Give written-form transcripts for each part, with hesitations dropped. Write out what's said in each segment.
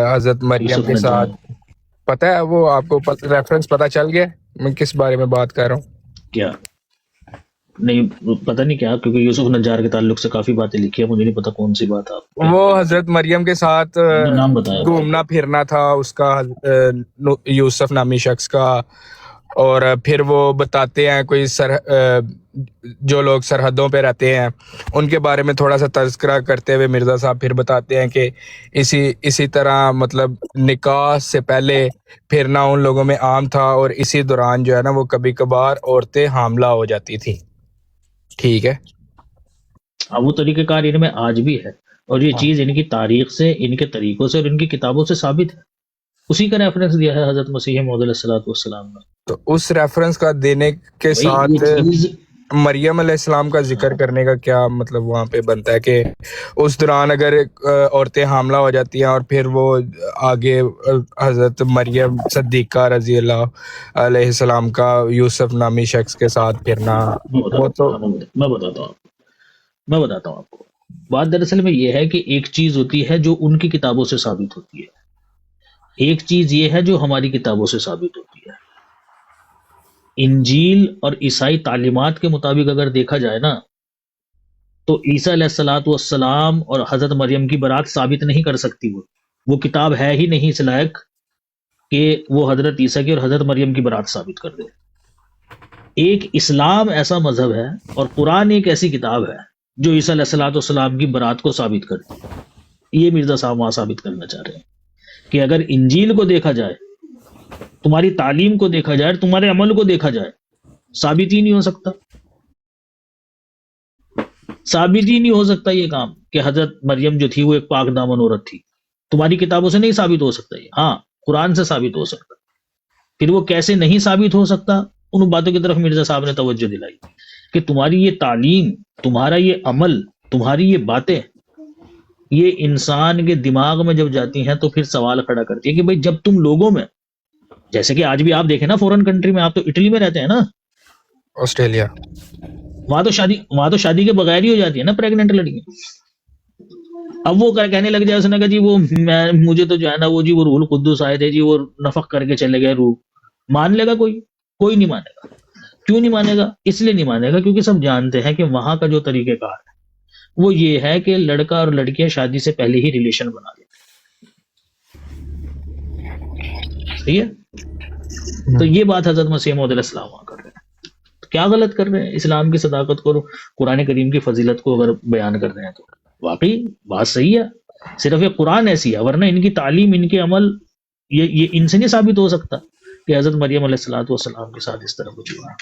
حضرت مریم یوسف کے نجار. ساتھ پتہ ہے وہ آپ کو ریفرنس پتہ چل گیا میں کس بارے میں بات کر رہا ہوں؟ کیا نہیں پتہ نہیں کیا، کیونکہ یوسف نجار کے تعلق سے کافی باتیں لکھی ہیں، مجھے نہیں پتا کون سی بات آپ کیا وہ بول رہے ہیں. حضرت مریم کے ساتھ تو نام بتایا بھائی. گھومنا پھرنا تھا اس کا، یوسف نامی شخص کا، اور پھر وہ بتاتے ہیں کوئی جو لوگ سرحدوں پہ رہتے ہیں ان کے بارے میں تھوڑا سا تذکرہ کرتے ہوئے مرزا صاحب پھر بتاتے ہیں کہ اسی طرح مطلب نکاح سے پہلے پھرنا ان لوگوں میں عام تھا، اور اسی دوران جو ہے نا وہ کبھی کبھار عورتیں حاملہ ہو جاتی تھیں. ٹھیک ہے، اب وہ طریقہ کار ان میں آج بھی ہے، اور یہ چیز ان کی تاریخ سے، ان کے طریقوں سے اور ان کی کتابوں سے ثابت ہے. اسی کا ریفرنس دیا ہے حضرت مسیح موعود علیہ الصلوۃ والسلام نے. تو اس ریفرنس کا دینے کے بھائی ساتھ یہ چیز مریم علیہ السلام کا ذکر کرنے کا کیا مطلب وہاں پہ بنتا ہے کہ اس دوران اگر عورتیں حاملہ ہو جاتی ہیں اور پھر وہ آگے حضرت مریم صدیقہ رضی اللہ علیہ السلام کا یوسف نامی شخص کے ساتھ پھرنا، وہ تو میں بتاتا ہوں آپ کو. بات دراصل میں یہ ہے کہ ایک چیز ہوتی ہے جو ان کی کتابوں سے ثابت ہوتی ہے، ایک چیز یہ ہے جو ہماری کتابوں سے ثابت ہوتی ہے. انجیل اور عیسائی تعلیمات کے مطابق اگر دیکھا جائے نا، تو عیسیٰ علیہ الصلوۃ والسلام اور حضرت مریم کی برات ثابت نہیں کر سکتی. وہ کتاب ہے ہی نہیں اس لائق کہ وہ حضرت عیسیٰ کی اور حضرت مریم کی برات ثابت کر دے. ایک اسلام ایسا مذہب ہے اور قرآن ایک ایسی کتاب ہے جو عیسیٰ علیہ الصلوۃ والسلام کی برات کو ثابت کرتی ہے. یہ مرزا صاحب وہاں ثابت کرنا چاہ رہے ہیں کہ اگر انجیل کو دیکھا جائے، تمہاری تعلیم کو دیکھا جائے، تمہارے عمل کو دیکھا جائے، ثابت ہی نہیں ہو سکتا. ثابت ہی نہیں ہو سکتا یہ کام کہ حضرت مریم جو تھی وہ ایک پاک دامن عورت تھی. تمہاری کتابوں سے نہیں ثابت ہو سکتا یہ، ہاں قرآن سے ثابت ہو سکتا. پھر وہ کیسے نہیں ثابت ہو سکتا، ان باتوں کی طرف مرزا صاحب نے توجہ دلائی کہ تمہاری یہ تعلیم، تمہارا یہ عمل، تمہاری یہ باتیں، یہ انسان کے دماغ میں جب جاتی ہیں تو پھر سوال کھڑا کرتی ہے کہ بھئی جب تم لوگوں میں، جیسے کہ آج بھی آپ دیکھیں نا فورن کنٹری میں، آپ تو اٹلی میں رہتے ہیں نا، آسٹریلیا، وہاں تو شادی کے بغیر ہی ہو جاتی ہے نا پریگننٹ لڑکیاں. اب وہ کہنے لگ جائے اس نے کہا جی وہ مجھے تو جو ہے نا وہ جی وہ روح القدس آئے تھے جی، وہ نفخ کر کے چلے گئے روح. مان لے گا کوئی نہیں مانے گا. کیوں نہیں مانے گا؟ اس لیے نہیں مانے گا کیونکہ سب جانتے ہیں کہ وہاں کا جو طریقہ کار ہے وہ یہ ہے کہ لڑکا اور لڑکیاں شادی سے پہلے ہی ریلیشن بنا لیتے. صحیح ہے؟ تو یہ بات حضرت مسیح موعود علیہ السلام وہاں کر رہے ہیں. کیا غلط کر رہے ہیں؟ اسلام کی صداقت کو، قرآن کریم کی فضیلت کو اگر بیان کر رہے ہیں تو واقعی بات صحیح ہے. صرف یہ قرآن ایسی ہے، ورنہ ان کی تعلیم، ان کے عمل، یہ ان سے نہیں ثابت ہو سکتا کہ حضرت مریم علیہ الصلوۃ والسلام کے ساتھ اس طرح کچھ ہوا.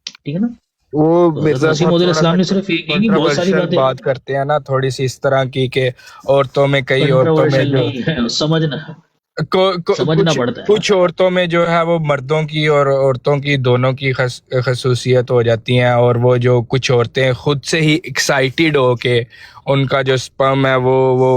ٹھیک ہے نا؟ وہ تو حضرت مرزا مسیح صاحب موعود علیہ تھوڑا السلام سا نے صرف ایک ہی نہیں، بہت ساری کنٹروورشل باتیں. بات کرتے ہیں نا تھوڑی سی اس طرح کی کہ عورتوں میں کئی عورتوں میں کنٹروورشل جو نہیں ہے، سمجھنا پڑتا ہے. کچھ عورتوں میں جو ہے وہ مردوں کی اور عورتوں کی دونوں کی خصوصیت ہو جاتی ہیں، اور وہ جو کچھ عورتیں خود سے ہی ایکسائٹیڈ ہو کے ان کا جو سپرم ہے وہ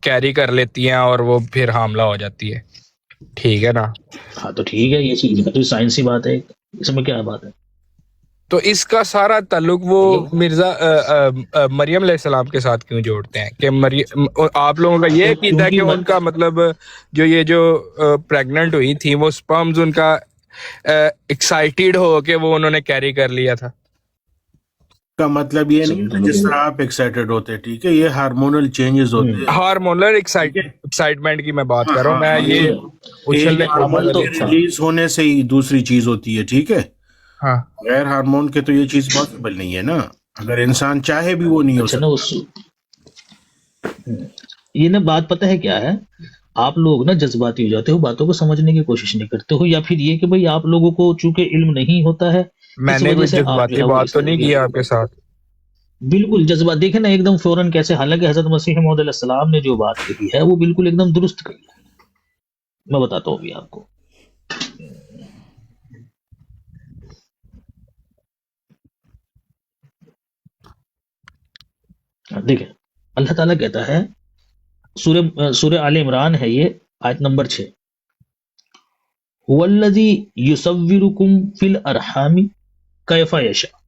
کیری کر لیتی ہیں اور وہ پھر حاملہ ہو جاتی ہے. ٹھیک ہے نا؟ ہاں تو ٹھیک ہے، یہ چیز تو سائنسی بات ہے، اس میں کیا بات ہے؟ تو اس کا سارا تعلق وہ مرزا مریم علیہ السلام کے ساتھ کیوں جوڑتے ہیں کہ آپ لوگوں کا یہ عقیدہ ہے کہ ان کا مطلب جو پریگننٹ ہوئی تھی وہ سپرمز ان کا ایکسائٹیڈ ہو کے وہ انہوں نے کیری کر لیا تھا؟ کا مطلب یہ نہیں ہے جس طرح آپ ایکسائٹیڈ ہوتے، ٹھیک ہے، یہ ہارمونل چینجز ہوتے ہیں. ہارمونل ایکسائٹمنٹ کی میں بات کر رہا ہوں، میں یہ ایک ہارمون کے ریلیز ہونے سے ہی دوسری چیز ہوتی ہے. ٹھیک ہے، ہاں غیر ہارمون کے تو یہ چیز پاسبل نہیں ہے نا، اگر انسان چاہے بھی وہ نہیں ہو سکتا. یہ نا بات پتہ ہے کیا ہے، آپ لوگ نا جذباتی ہو جاتے ہو، باتوں کو سمجھنے کی کوشش نہیں کرتے ہو، یا پھر یہ کہ بھئی آپ لوگوں کو چونکہ علم نہیں ہوتا ہے، میں اس نے وجہ کوئی سے آپ جو جذباتی ہے وہ بات اس تو طرح نہیں کی کیا آپ کے ساتھ. بالکل جذبات دیکھیں نا ایک دم فوراً کیسے، حالانکہ حضرت مسیح موعود علیہ السلام نے جو بات کہی ہے وہ بالکل ایک دم درست کہی ہے. میں بتاتا ہوں ابھی آپ کو. دیکھیں اللہ تعالیٰ کہتا ہے، سورہ آل عمران ہے یہ، آیت نمبر 6، وَالَّذِي يُصَوِّرُكُمْ فِي الْأَرْحَامِ كَيْفَ يَشَاءُ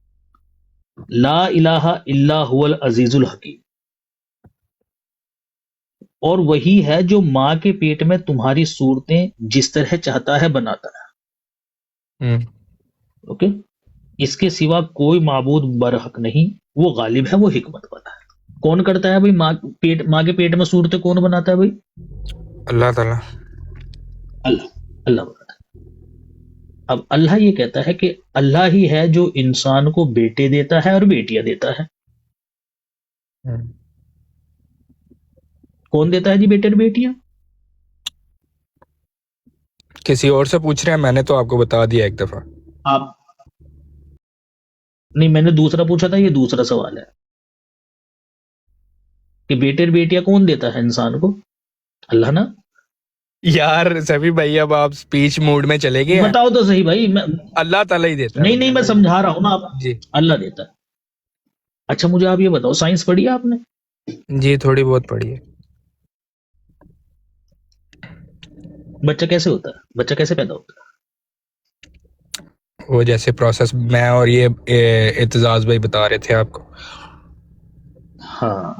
لا الہ الا هو العزیز الحکیم. اور وہی ہے جو ماں کے پیٹ میں تمہاری صورتیں جس طرح چاہتا ہے بناتا ہے. اوکے، اس کے سوا کوئی معبود برحق نہیں، وہ غالب ہے، وہ حکمت والا ہے. کون کرتا ہے بھائی ماں کے پیٹ میں صورتیں کون بناتا ہے بھائی؟ اللہ تعالیٰ. اللہ. اللہ بناتا ہے. اب اللہ یہ کہتا ہے کہ اللہ ہی ہے جو انسان کو بیٹے دیتا ہے اور بیٹیاں دیتا ہے. کون دیتا ہے جی بیٹے اور بیٹیاں؟ کسی اور سے پوچھ رہے ہیں؟ میں نے تو آپ کو بتا دیا ایک دفعہ. آپ نہیں، میں نے دوسرا پوچھا تھا، یہ دوسرا سوال ہے کہ بیٹے اور بیٹیاں کون دیتا ہے انسان کو؟ اللہ نا. یار سبھی بھائی اب آپ سپیچ موڈ میں چلے گئے ہیں. بتاؤ تو صحیح بھائی. اللہ تعالیٰ ہی دیتا ہے. نہیں میں سمجھا رہا ہوں نا آپ. جی اللہ دیتا ہے. اچھا مجھے آپ یہ بتاؤ، سائنس پڑھی ہے آپ نے؟ جی تھوڑی بہت پڑھی ہے. بچہ کیسے ہوتا ہے؟ بچہ کیسے پیدا ہوتا ہے؟ وہ جیسے پروسیس میں اور یہ اعتزاز بھائی بتا رہے تھے آپ کو. ہاں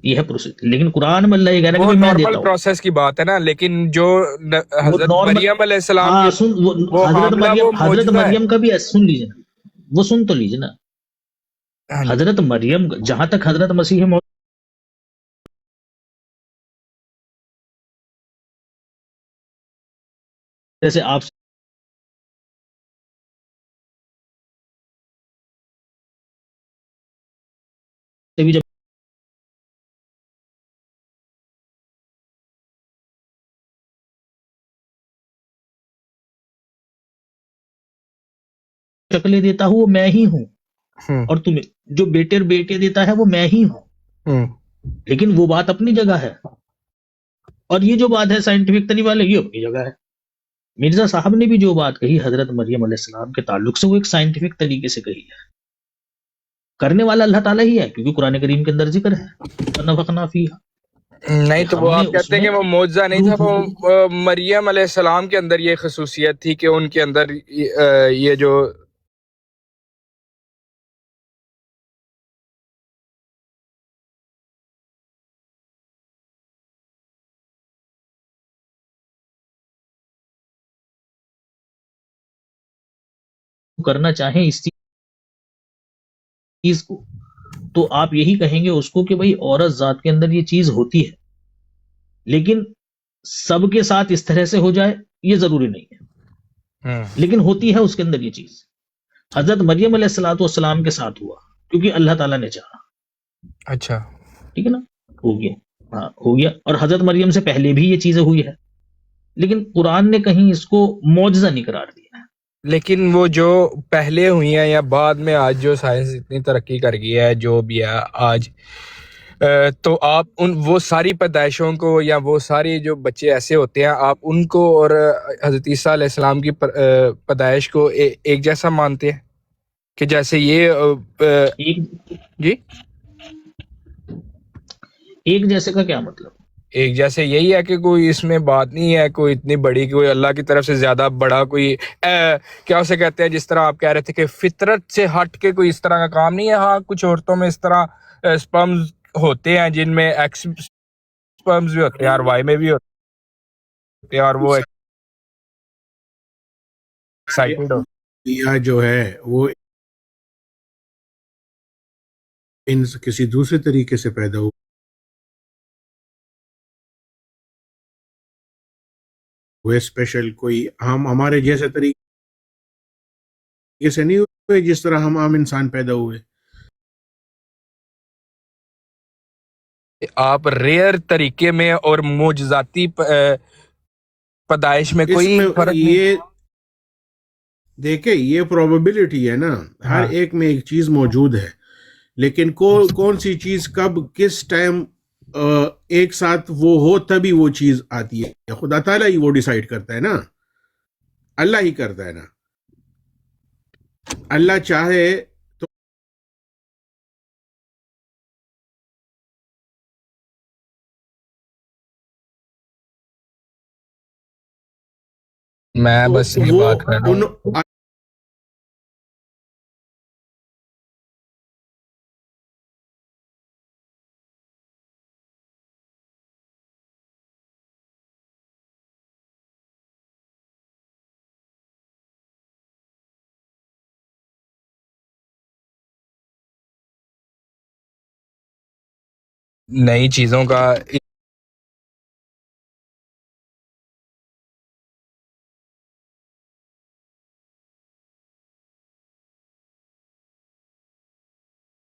یہ ہے پروسیس، لیکن قرآن میں اللہ یہ کہہ رہا ہے وہ کہ میں دیتا نارمل ہوں. پروسیس کی بات ہے نا، لیکن جو وہ حضرت نارمل. مریم علیہ السلام ہاں کی وہ حاملہ وہ حضرت معجزہ ہے. مریم کا بھی سن لیجیے نا، وہ سن تو لیجیے نا. ہاں جی. حضرت مریم جہاں تک حضرت مسیح موعود جیسے آپ سے بھی جب شکلیں دیتا ہوں وہ میں ہی ہوں، ہوں اور تمہیں جو بیٹے اور بیٹے دیتا ہے وہ میں ہی ہوں. ہوں. لیکن وہ بات اپنی جگہ ہے، اور یہ جو بات ہے سائنٹیفک طریقے والے، یہ اپنی جگہ ہے. مرزا صاحب نے بھی جو بات کہی حضرت مریم علیہ السلام کے تعلق سے، وہ ایک سائنٹیفک طریقے سے کہی ہے. کرنے والا اللہ تعالیٰ ہی ہے، کیونکہ قرآن کریم کے اندر ذکر ہے وَنَفَخْنَا فِيهَا، نہیں کہ تو ہم وہ نے آپ اس کہتے ہیں میں کہ وہ معجزہ نہیں تھا، روح وہ مریم علیہ السلام کے اندر یہ خصوصیت تھی کہ ان کے اندر یہ جو کرنا چاہیں اس چیز کو، تو آپ یہی کہیں گے اس کو کہ بھائی عورت ذات کے اندر یہ چیز ہوتی ہے، لیکن سب کے ساتھ اس طرح سے ہو جائے یہ ضروری نہیں ہے، لیکن ہوتی ہے اس کے اندر یہ چیز. حضرت مریم علیہ السلاۃ والسلام کے ساتھ ہوا کیونکہ اللہ تعالیٰ نے چاہا. اچھا ٹھیک ہے نا، ہو گیا. ہاں ہو گیا. اور حضرت مریم سے پہلے بھی یہ چیزیں ہوئی ہے، لیکن قرآن نے کہیں اس کو معجزہ نہیں قرار دیا ہے. لیکن وہ جو پہلے ہوئی ہیں یا بعد میں آج جو سائنس اتنی ترقی کر گئی ہے جو بھی ہے آج، تو آپ وہ ساری پیدائشوں کو یا وہ ساری جو بچے ایسے ہوتے ہیں آپ ان کو اور حضرت عیسیٰ علیہ السلام کی پیدائش کو ایک جیسا مانتے ہیں کہ جیسے یہ جی ایک جیسے کا کیا مطلب؟ ایک جیسے یہی ہے کہ کوئی اس میں بات نہیں ہے کوئی اتنی بڑی، کوئی اللہ کی طرف سے زیادہ بڑا کوئی کیا اسے کہتے ہیں، جس طرح آپ کہہ رہے تھے کہ فطرت سے ہٹ کے کوئی اس طرح کا کام نہیں ہے. ہاں کچھ عورتوں میں اس طرح سپرمز ہوتے ہیں جن میں ایکس سپرمز بھی ہوتے ہیں اور وائی میں بھی ہوتے ہیں، اور وہ ایکسائٹیڈ ہوتے یا جو ہے وہ ان کسی دوسرے طریقے سے پیدا ہو، وہ اسپیشل کوئی ہم ہمارے جیسے طریقے سے نہیں ہوئے جس طرح ہم عام انسان پیدا ہوئے. آپ ریئر طریقے میں اور معجزاتی پیدائش میں اس کوئی میں فرق نہیں. یہ دیکھیں یہ پروبیبلٹی ہے نا، ہر ہاں ایک میں ایک چیز موجود ہے، لیکن کون سی چیز کب کس ٹائم ایک ساتھ وہ ہو تبھی وہ چیز آتی ہے. خدا تعالیٰ ہی وہ ڈیسائیڈ کرتا ہے نا، اللہ ہی کرتا ہے نا. اللہ چاہے میں بس یہ وہ بات کر رہا ہوں. نئی چیزوں کا